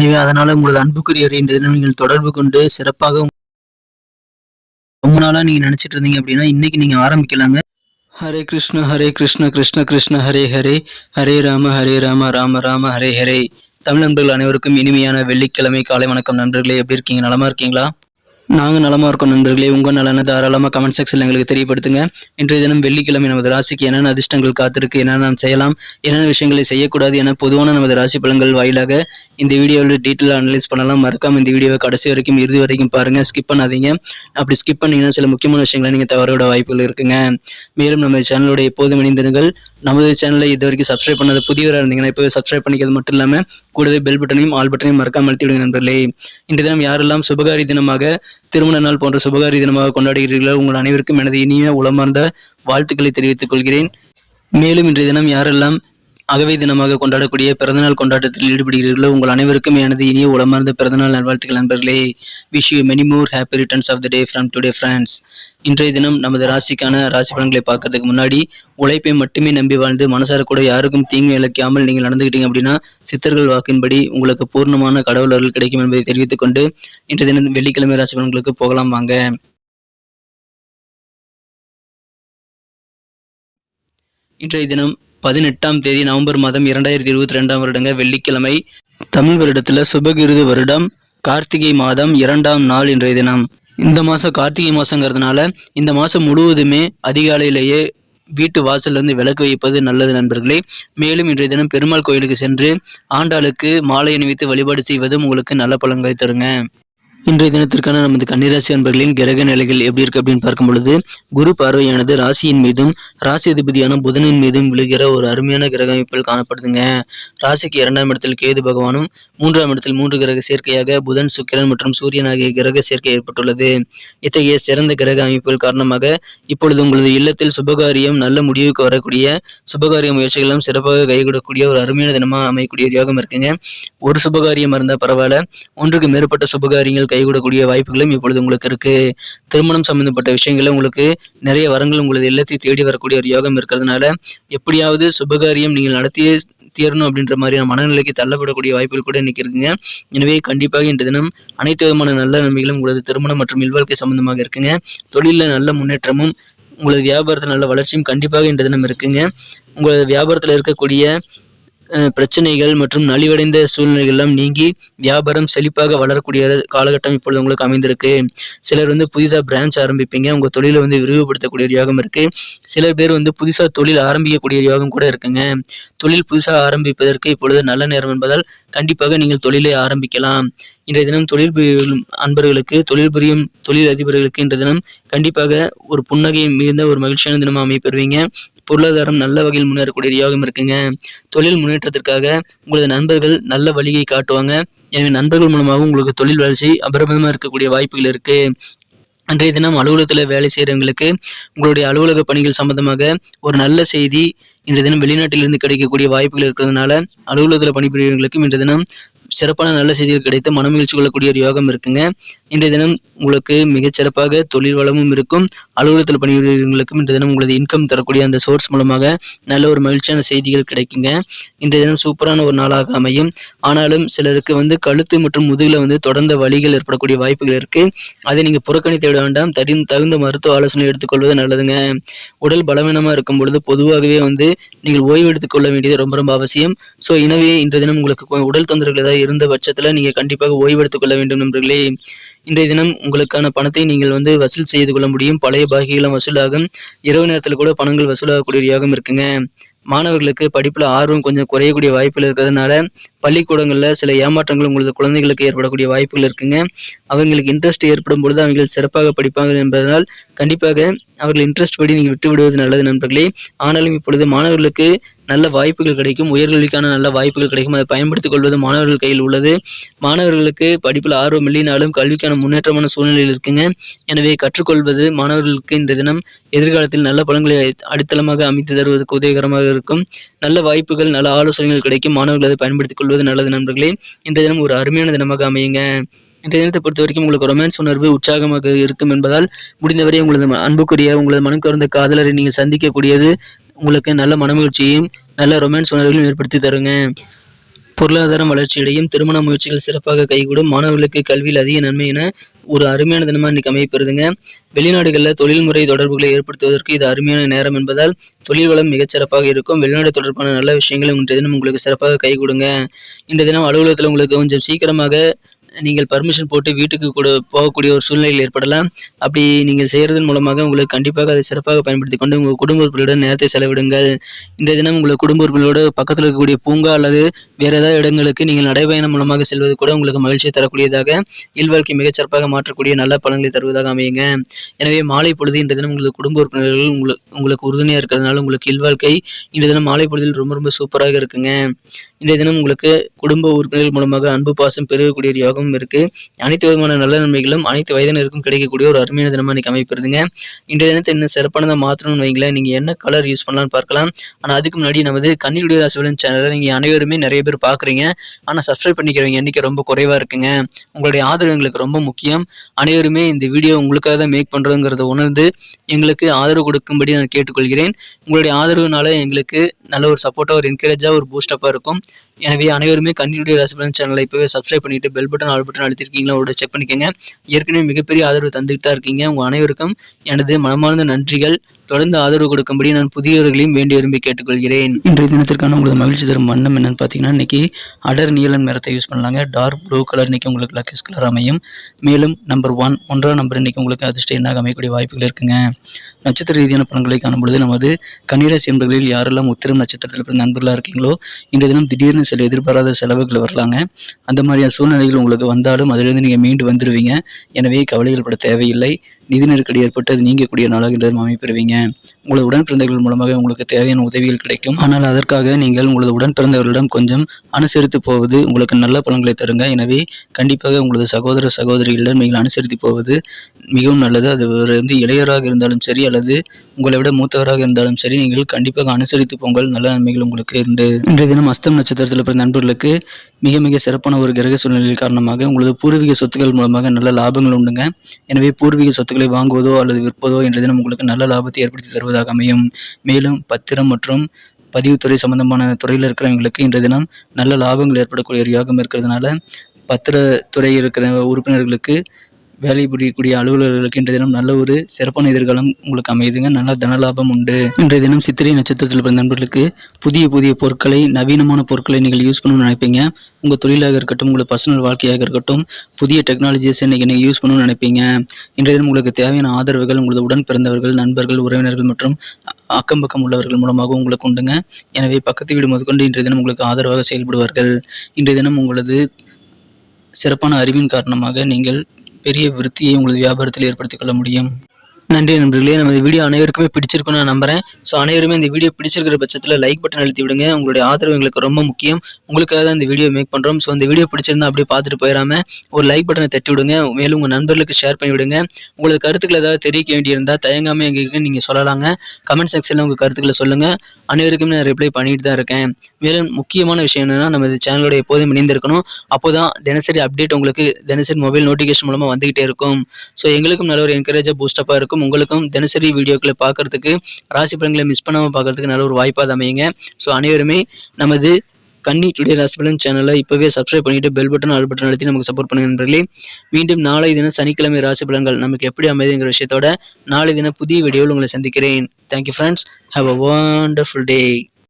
எனவே அதனால உங்களது அன்புக்குரியவரை இன்றைய தினம் நீங்கள் தொடர்பு கொண்டு சிறப்பாக ரொம்ப நாளா நீங்க நினைச்சிட்டு இருந்தீங்க அப்படின்னா இன்னைக்கு நீங்க ஆரம்பிக்கலாங்க. ஹரே கிருஷ்ண கிருஷ்ண கிருஷ்ண ஹரே ஹரே, ஹரே ராம ராம ராம ஹரே ஹரே. தமிழ் நண்பர்கள் அனைவருக்கும் இனிமையான வெள்ளிக்கிழமை காலை வணக்கம் நண்பர்களே. எப்படி இருக்கீங்க? நலமா இருக்கீங்களா? நாங்கள் நலமா இருக்கோம் நண்பர்களே. உங்கள் நலனை தாராளமாக கமெண்ட் செக்ஷன்ல எங்களுக்கு தெரியப்படுத்துங்க. இன்றைய தினம் வெள்ளிக்கிழமை நமது ராசிக்கு என்னென்ன அதிர்ஷ்டங்கள் காத்திருக்கு, என்னென்ன நாம் செய்யலாம், என்னென்ன விஷயங்களை செய்யக்கூடாது என பொதுவான நமது ராசி பலன்கள் வாயிலாக இந்த வீடியோவில் டீட்டெயிலாக அனலைஸ் பண்ணலாம். மறக்காம இந்த வீடியோவை கடைசி வரைக்கும் இறுதி வரைக்கும் பாருங்க, ஸ்கிப் பண்ணாதீங்க. அப்படி ஸ்கிப் பண்ணீங்கன்னா சில முக்கியமான விஷயங்களை நீங்க தவறோட வாய்ப்புகள் இருக்குங்க. மேலும் நம்ம சேனலோட எப்போதும் இணைந்திருங்கள். நமது சேனலை இது வரைக்கும் சப்ஸ்கிரைப் பண்ணாத புதியவராக இருந்தீங்கன்னா இப்போ சப்ஸ்கிரைப் பண்ணிக்கிறது மட்டும் இல்லாம கூடவே பெல் பட்டனையும் ஆல் பட்டனையும் மறக்காம அழுத்தி விடுங்க நண்பர்களே. இன்றைய தினம் யாரெல்லாம் சுபகாரி தினமாக, திருமண நாள் போன்ற சுபகாரி தினமாக கொண்டாடுகிறீர்களோ உங்கள் அனைவருக்கும் எனது இனிய உளமார்ந்த வாழ்த்துக்களை தெரிவித்துக் கொள்கிறேன். மேலும் இன்றைய தினம் யாரெல்லாம் அகவை தினமாக கொண்டாடக்கூடிய பிறந்தநாள் கொண்டாட்டத்தில் ஈடுபடுகிறீர்களோ உங்கள் அனைவருக்கும் எனது இனிய உளமார்ந்த பிறந்தநாள் நல்வாழ்த்துக்கள் நண்பர்களே. Wish you many more happy returns of the day from today friends. இன்றைய தினம் நமது ராசிக்கான ராசி பலன்களை பார்க்கறதுக்கு முன்னாடி உழைப்பை மட்டுமே நம்பி வாழ்ந்து மனசார கூட யாருக்கும் தீங்கு இழைக்காமல் நீங்கள் நடந்துக்கிட்டீங்க அப்படின்னா சித்தர்கள் வாக்கின்படி உங்களுக்கு பூர்ணமான கடவுள் அருள் கிடைக்கும் என்பதை தெரிவித்துக் கொண்டு இன்றைய தினம் வெள்ளிக்கிழமை ராசி பலன்களுக்கு போகலாம் வாங்க. இன்றைய தினம் 18ஆம் தேதி நவம்பர் மாதம் 2022 வருடங்க வெள்ளிக்கிழமை. தமிழ் வருடத்துல சுபகிருது வருடம் கார்த்திகை மாதம் 2ஆம் நாள் இன்றைய தினம். இந்த மாதம் கார்த்திகை மாதங்கிறதுனால இந்த மாதம் முழுவதுமே அதிகாலையிலேயே வீட்டு வாசல்ல இருந்து விளக்கு வைப்பது நல்லது நண்பர்களே. மேலும் இன்றைய தினம் பெருமாள் கோயிலுக்கு சென்று ஆண்டாளுக்கு மாலை அணிவித்து வழிபாடு செய்வதும் உங்களுக்கு நல்ல பலன்களை தருங்க. இன்றைய தினத்திற்கான நமது கன்னிராசி அன்பர்களின் கிரக நிலைகள் எப்படி இருக்கு அப்படின்னு பார்க்கும் பொழுது, குரு பார்வையானது ராசியின் மீதும் ராசி அதிபதியான புதனின் மீதும் விழுகிற ஒரு அருமையான கிரக அமைப்பில் காணப்படுதுங்க. ராசிக்கு 2ஆம் இடத்தில் கேது பகவானும் 3ஆம் இடத்தில் 3 கிரக சேர்க்கையாக புதன், சுக்கிரன் மற்றும் சூரியன் ஆகிய கிரக சேர்க்கை ஏற்பட்டுள்ளது. இத்தகைய சிறந்த கிரக அமைப்புகள் காரணமாக இப்பொழுது உங்களது இல்லத்தில் சுபகாரியம் நல்ல முடிவுக்கு வரக்கூடிய, சுபகாரிய முயற்சிகளும் சிறப்பாக கைகூடக்கூடிய ஒரு அருமையான தினமா அமையக்கூடிய யோகம் இருக்குங்க. ஒரு சுபகாரியம் இருந்தால் பரவாயில்ல, ஒன்றுக்கு மேற்பட்ட சுபகாரியங்கள் கைகூடக்கூடிய வாய்ப்புகளும் இப்பொழுது உங்களுக்கு இருக்கு. திருமணம் சம்பந்தப்பட்ட விஷயங்கள உங்களுக்கு நிறைய வரங்கள் உங்களது இல்லத்தை தேடி வரக்கூடிய ஒரு யோகம் இருக்கிறதுனால எப்படியாவது சுபகாரியம் நீங்கள் நடத்தியே தீரணும் அப்படின்ற மாதிரியான மனநிலைக்கு தள்ளப்படக்கூடிய வாய்ப்புகள் கூட இன்னைக்கு இருக்குங்க. எனவே கண்டிப்பாக இன்று தினம் அனைத்து விதமான நல்ல நன்மைகளும் உங்களது திருமணம் மற்றும் இல்வாழ்க்கை சம்பந்தமாக இருக்குங்க. தொழிலில் நல்ல முன்னேற்றமும் உங்களது வியாபாரத்தில் நல்ல வளர்ச்சியும் கண்டிப்பாக இன்று தினம் இருக்குங்க. உங்களது வியாபாரத்தில் இருக்கக்கூடிய பிரச்சனைகள் மற்றும் நலிவடைந்த சூழ்நிலைகள் எல்லாம் நீங்கி வியாபாரம் செழிப்பாக வளரக்கூடிய காலகட்டம் இப்பொழுது உங்களுக்கு அமைந்திருக்கு. சிலர் புதிதாக பிரான்ச் ஆரம்பிப்பீங்க, உங்க தொழிலை விரிவுபடுத்தக்கூடிய யோகம் இருக்கு. சிலர் பேர் புதுசாக தொழில் ஆரம்பிக்கக்கூடிய யோகம் கூட இருக்குங்க. தொழில் புதுசாக ஆரம்பிப்பதற்கு இப்பொழுது நல்ல நேரம் என்பதால் கண்டிப்பாக நீங்கள் தொழிலை ஆரம்பிக்கலாம். இன்றைய தினம் தொழில் அன்பர்களுக்கு, தொழில் புரியும் தொழில் அதிபர்களுக்கு இன்றைய தினம் கண்டிப்பாக ஒரு புன்னகை மிகுந்த ஒரு மகிழ்ச்சியான தினமாக அமைப்பெறுவீங்க. பொருளாதாரம் நல்ல வகையில் முன்னேறக்கூடிய யோகம் இருக்குங்க. தொழில் முன்னேற்றத்திற்காக உங்களது நண்பர்கள் நல்ல வழியை காட்டுவாங்க. எனவே நண்பர்கள் மூலமாக உங்களுக்கு தொழில் வளர்ச்சி அபரிமிதமாக இருக்கக்கூடிய வாய்ப்புகள் இருக்கு. அன்றைய தினம் அலுவலகத்தில் வேலை செய்கிறவங்களுக்கு உங்களுடைய அலுவலக பணிகள் சம்பந்தமாக ஒரு நல்ல செய்தி இன்றைய தினம் வெளிநாட்டிலிருந்து கிடைக்கக்கூடிய வாய்ப்புகள் இருக்கிறதுனால அலுவலகத்தில் பணிபுரியவர்களுக்கும் இன்றைய தினம் சிறப்பான நல்ல செய்திகள் கிடைத்து மனமகிழ்ச்சி கொள்ளக்கூடிய ஒரு யோகம் இருக்குங்க. இன்றைய தினம் உங்களுக்கு மிகச்சிறப்பாக தொழில் வளமும் இருக்கும். அலுவலகத்தில் பணிபுரியவர்களுக்கும் இன்றைய தினம் உங்களது இன்கம் தரக்கூடிய அந்த சோர்ஸ் மூலமாக நல்ல ஒரு மகிழ்ச்சியான செய்திகள் கிடைக்குங்க. இன்றைய தினம் சூப்பரான ஒரு நாளாக அமையும். ஆனாலும் சிலருக்கு கழுத்து மற்றும் முதுகுல தொடர்ந்த வலிகள் ஏற்படக்கூடிய வாய்ப்புகள் இருக்கு. அதை நீங்க புறக்கணித்து விட வேண்டாம். தகுந்த மருத்துவ ஆலோசனை எடுத்துக்கொள்வது நல்லதுங்க. உடல் பலவீனமா இருக்கும் பொழுது பொதுவாகவே நீங்கள் ஓய்வு எடுத்துக்கொள்ள வேண்டியது ரொம்ப ரொம்ப அவசியம். ஸோ எனவே இன்றைய தினம் உங்களுக்கு உடல் தொந்தரவுகள் ஏதாவது இருந்த பட்சத்துல நீங்க கண்டிப்பாக ஓய்வு எடுத்துக் கொள்ள வேண்டும் நண்பர்களே. இன்றைய தினம் உங்களுக்கான பணத்தை நீங்கள் வசூல் செய்து கொள்ள முடியும். பழைய பாக்கிகளும் வசூலாகும். இரவு நேரத்தில் கூட பணங்கள் வசூலாகக்கூடிய யோகம் இருக்குங்க. மாணவர்களுக்கு படிப்புல ஆர்வம் கொஞ்சம் குறையக்கூடிய வாய்ப்புகள் இருக்கிறதுனால பள்ளிக்கூடங்கள்ல சில ஏமாற்றங்கள் உங்களது குழந்தைகளுக்கு ஏற்படக்கூடிய வாய்ப்புகள் இருக்குங்க. அவங்களுக்கு இன்ட்ரெஸ்ட் ஏற்படும் பொழுது அவங்க சிறப்பாக படிப்பாங்க என்பதனால் கண்டிப்பாக அவர்கள் இன்ட்ரெஸ்ட் படி நீங்க விட்டு விடுவது நல்லது நண்பர்களே. ஆனாலும் இப்பொழுது மாணவர்களுக்கு நல்ல வாய்ப்புகள் கிடைக்கும். உயர்கல்விக்கான நல்ல வாய்ப்புகள் கிடைக்கும். அதை பயன்படுத்திக் கொள்வது மாணவர்கள் கையில் உள்ளது. மாணவர்களுக்கு படிப்பில் ஆர்வம் இல்லைனாலும் கல்விக்கான முன்னேற்றமான சூழ்நிலையில் இருக்குங்க. எனவே கற்றுக்கொள்வது மாணவர்களுக்கு இந்த தினம் எதிர்காலத்தில் நல்ல பலன்களை அடித்தளமாக அமைத்து தருவதற்கு உதவிகரமாக இருக்கும். நல்ல வாய்ப்புகள், நல்ல ஆலோசனைகள் கிடைக்கும். மாணவர்கள் அதை பயன்படுத்திக் கொள்வது நல்லது நண்பர்களே. இந்த தினம் ஒரு அருமையான தினமாக அமையுங்க. இன்றைய தினத்தை பொறுத்த வரைக்கும் உங்களுக்கு ரொமான்ஸ் உணர்வு உற்சாகமாக இருக்கும் என்பதால் முடிந்தவரை உங்களது அன்புக்குரிய, உங்களது மனம் கவர்ந்த காதலரை நீங்கள் சந்திக்கக்கூடியது உங்களுக்கு நல்ல மனமகிழ்ச்சியையும் நல்ல ரொமான்ஸ் உணர்வுகளையும் ஏற்படுத்தி தருங்க. பொருளாதாரம் வளர்ச்சியடையும், திருமண முயற்சிகள் சிறப்பாக கைகூடும், மாணவர்களுக்கு கல்வியில் அதிக நன்மை என ஒரு அருமையான தினமா இன்னைக்கு அமையப்பெறுதுங்க. வெளிநாடுகளில் தொழில்முறை தொடர்புகளை ஏற்படுத்துவதற்கு இது அருமையான நேரம் என்பதால் தொழில் வளம் மிகச்சிறப்பாக இருக்கும். வெளிநாடு தொடர்பான நல்ல விஷயங்களும் இன்றைய தினம் உங்களுக்கு சிறப்பாக கைகூடுங்க. இன்றைய தினம் அலுவலகத்தில் உங்களுக்கு கொஞ்சம் சீக்கிரமாக நீங்கள் பர்மிஷன் போட்டு வீட்டுக்கு கூட போகக்கூடிய ஒரு சூழ்நிலையில் ஏற்படலாம். அப்படி நீங்கள் செய்கிறதன் மூலமாக உங்களுக்கு கண்டிப்பாக அதை சிறப்பாக பயன்படுத்தி கொண்டு உங்கள் குடும்ப உறுப்பினருடன் நேரத்தை செலவிடுங்கள். இன்றைய தினம் உங்கள் குடும்ப உறுப்பினரோடு பக்கத்தில் இருக்கக்கூடிய பூங்கா அல்லது வேறு ஏதாவது இடங்களுக்கு நீங்கள் நடைபயணம் மூலமாக செல்வது கூட உங்களுக்கு மகிழ்ச்சியை தரக்கூடியதாக, இல்வாழ்க்கை மிகச்சிறப்பாக மாற்றக்கூடிய நல்ல பலன்களை தருவதாக அமையுங்க. எனவே மாலை பொழுது இன்றைய தினம் உங்களுக்கு குடும்ப உறுப்பினர்கள் உங்களுக்கு உறுதுணையாக இருக்கிறதுனால உங்களுக்கு இல்வாழ்க்கை இன்றைய தினம் மாலை பொழுதில் ரொம்ப ரொம்ப சூப்பராக இருக்குங்க. இன்றைய தினம் உங்களுக்கு குடும்ப உறுப்பினர்கள் மூலமாக அன்பு பாசம் பெருகக்கூடிய ஒரு யோகமும் இருக்கு. அனைத்து விதமான நல்ல நன்மைகளும் அனைத்து வயதினருக்கும் கிடைக்கக்கூடிய ஒரு அருமையான தினமா இன்னைக்கு அமைப்பிருதுங்க. இன்றைய தினத்தை இன்னும் சிறப்பானதாக மாற்றணும்னு வைங்களேன். நீங்க என்ன கலர் யூஸ் பண்ணலாம்னு பார்க்கலாம். ஆனா அதுக்கு முன்னாடி நமது கன்னியுடைய ராசிபலன் சேனலை நீங்க அனைவருமே நிறைய பேர் பாக்குறீங்க, ஆனா சப்ஸ்கிரைப் பண்ணிக்கிறவங்க எண்ணிக்கை ரொம்ப குறைவா இருக்குங்க. உங்களுடைய ஆதரவு எங்களுக்கு ரொம்ப முக்கியம். அனைவருமே இந்த வீடியோ உங்களுக்காக தான் மேக் பண்றதுங்கிறத உணர்ந்து எங்களுக்கு ஆதரவு கொடுக்கும்படி நான் கேட்டுக்கொள்கிறேன். உங்களுடைய ஆதரவுனால எங்களுக்கு நல்ல ஒரு சப்போர்ட்டா, ஒரு என்கரேஜா, ஒரு பூஸ்டப்பா இருக்கும். எனவே அனைவருமே கன்னியுடைய ராசிபலன் சேனலை இப்பவே சப்ஸ்கிரைப் பண்ணிட்டு பெல் பட்டன் ஆல் பட்டன் அழுத்திருக்கீங்களா ஒரு செக் பண்ணிக்கோங்க. ஏற்கனவே மிகப்பெரிய ஆதரவு தந்துட்டு தான் இருக்கீங்க. உங்க அனைவருக்கும் எனது மனமார்ந்த நன்றிகள். தொடர்ந்து ஆதரவு கொடுக்கும்படி நான் புதியவர்களையும் வேண்டி விரும்பி கேட்டுக்கொள்கிறேன். இன்றைய தினத்திற்கான உங்களுக்கு மகிழ்ச்சி தரும் வண்ணம் என்னன்னு பார்த்தீங்கன்னா, இன்னைக்கு அடர் நீலம் நிறத்தை யூஸ் பண்ணலாங்க. டார்க் ப்ளூ கலர் இன்னைக்கு உங்களுக்கு லக்கீஸ் கலர் அமையும். மேலும் நம்பர் 1 ஒன்றாம் நம்பர் இன்னைக்கு உங்களுக்கு அதிர்ஷ்ட எண்ணாக அமையக்கூடிய வாய்ப்புகள் இருக்குங்க. நட்சத்திர ரீதியான பலன்களை காணும்பொழுது நமது கன்னிராசி என்பவர்களில் யாரெல்லாம் உத்திரம் நட்சத்திரத்தில் பிறந்த நண்பர்களாக இருக்கீங்களோ இன்றைய தினம் திடீர்னு சில எதிர்பாராத செலவுகள் வரலாங்க. அந்த மாதிரியான சூழ்நிலைகள் உங்களுக்கு வந்தாலும் அதிலிருந்து நீங்கள் மீண்டு வந்துடுவீங்க. எனவே கவலைகள் பட தேவையில்லை. நிதி நெருக்கடி ஏற்பட்டு அது நீங்கக்கூடிய நாளாக இன்றைய அமைப்பெறுவீங்க. உங்களது உடன் பிறந்தவர்கள் மூலமாக உங்களுக்கு தேவையான உதவிகள் கிடைக்கும். ஆனால் அதற்காக நீங்கள் உங்களது உடன் பிறந்தவர்களிடம் கொஞ்சம் அனுசரித்து போவது உங்களுக்கு நல்ல பலன்களை தருங்க. எனவே கண்டிப்பாக உங்களது சகோதர சகோதரிகளிடம் நீங்கள் அனுசரித்து போவது மிகவும் நல்லது. அது வந்து இளையராக இருந்தாலும் சரி அல்லது உங்களை விட மூத்தவராக இருந்தாலும் சரி, நீங்கள் கண்டிப்பாக அனுசரித்து போங்கள். நல்ல நன்மைகள் உங்களுக்கு உண்டு. இன்றைய தினம் அஸ்தம் நட்சத்திரத்தில் பிறந்த நண்பர்களுக்கு மிக மிக சிறப்பான ஒரு கிரக சூழ்நிலை காரணமாக உங்களது பூர்வீக சொத்துக்கள் மூலமாக நல்ல லாபங்கள் உண்டுங்க. எனவே பூர்வீக சொத்துக்களை வாங்குவதோ அல்லது விற்பதோ இன்றைய தினம் உங்களுக்கு நல்ல லாபத்தை ஏற்படுத்தி தருவதாக அமையும். மேலும் பத்திரம் மற்றும் பதிவுத்துறை சம்பந்தமான துறையில் இருக்கிறவங்களுக்கு இன்றைய தினம் நல்ல லாபங்கள் ஏற்படக்கூடிய ஒரு யோகம் இருக்கிறதுனால பத்திரத்துறை இருக்கிற உறுப்பினர்களுக்கு வேலை புரியக்கூடிய அலுவலர்களுக்கு இன்றைய தினம் நல்ல ஒரு சிறப்பான எதிர்காலம் உங்களுக்கு அமையுதுங்க. நல்ல தனலாபம் உண்டு. இன்றைய தினம் சித்திரை நட்சத்திரத்தில் பிறந்த நண்பர்களுக்கு புதிய புதிய பொருட்களை, நவீனமான பொருட்களை நீங்கள் யூஸ் பண்ணணும்னு நினைப்பீங்க. உங்கள் தொழிலாக இருக்கட்டும், உங்களோட பர்சனல் வாழ்க்கையாக இருக்கட்டும், புதிய டெக்னாலஜிஸ் இன்னைக்கு நீங்கள் யூஸ் பண்ணணும்னு நினைப்பீங்க. இன்றைய தினம் உங்களுக்கு தேவையான ஆதரவுகள் உங்களது உடன் பிறந்தவர்கள், நண்பர்கள், உறவினர்கள் மற்றும் அக்கம் பக்கம் உள்ளவர்கள் மூலமாக உங்களுக்கு உண்டுங்க. எனவே பக்கத்து வீடு முதற்கொண்டு இன்றைய தினம் உங்களுக்கு ஆதரவாக செயல்படுவார்கள். இன்றைய தினம் உங்களது சிறப்பான அறிவின் காரணமாக நீங்கள் பெரிய விருத்தியை உங்களது வியாபாரத்தில் ஏற்படுத்திக் கொள்ள முடியும். நன்றி நண்பர்களே. நம்ம வீடியோ அனைவருக்குமே பிடிச்சிருக்குன்னு நான் நம்புறேன். ஸோ அனைவருமே இந்த வீடியோ பிடிச்சிருக்கிற பட்சத்தில் லைக் பட்டன் அழுத்தி விடுங்க. உங்களுடைய ஆதரவு எங்களுக்கு ரொம்ப முக்கியம். உங்களுக்காக தான் இந்த வீடியோ மேக் பண்ணுறோம். ஸோ இந்த வீடியோ பிடிச்சிருந்தா அப்படியே பார்த்துட்டு போயிடாம ஒரு லைக் பட்டனை தட்டி விடுங்க. மேலும் உங்கள் நண்பர்களுக்கு ஷேர் பண்ணி விடுங்க. உங்களது கருத்துக்களை ஏதாவது தெரிவிக்க வேண்டியிருந்தால் தயங்காமல் எங்களுக்கு நீங்கள் சொல்லலாங்க. கமெண்ட் செக்ஷனில் உங்கள் கருத்துக்களை சொல்லுங்கள். அனைவருக்குமே நான் ரிப்ளை பண்ணிட்டு தான் இருக்கேன். மேலும் முக்கியமான விஷயம் என்னன்னா, நம்ம இந்த சேனலோட எப்போதும் இணைந்திருக்கணும். அப்போதான் தினசரி அப்டேட் உங்களுக்கு தினசரி மொபைல் நோட்டிஃபிகேஷன் மூலமாக வந்துகிட்டே இருக்கும். ஸோ எங்களுக்கும் நல்ல ஒரு என்கரேஜாக பூஸ்டப்பாக இருக்கும். உங்களுக்கும் தினசரி வீடியோக்களை பார்க்கறதுக்கு, ராசி பலன்களை மிஸ் பண்ணாமல் பார்க்கறதுக்கு நல்ல ஒரு வாய்ப்பாக அமையுங்க. ஸோ அனைவருமே நமது கன்னி டுடே ராசி பலன் சேனலை இப்போவே சப்ஸ்கிரைப் பண்ணிட்டு பெல் பட்டன் ஆல் பட்டன் அழுத்தி நமக்கு சப்போர்ட் பண்ணுங்க நண்பர்களே. மீண்டும் நாளை தினம் சனிக்கிழமை ராசி பலன்கள் நமக்கு எப்படி அமைதுங்கிற விஷயத்தோட நாளை தினம் புதிய வீடியோவில் உங்களை சந்திக்கிறேன். Thank you friends. Have a wonderful day.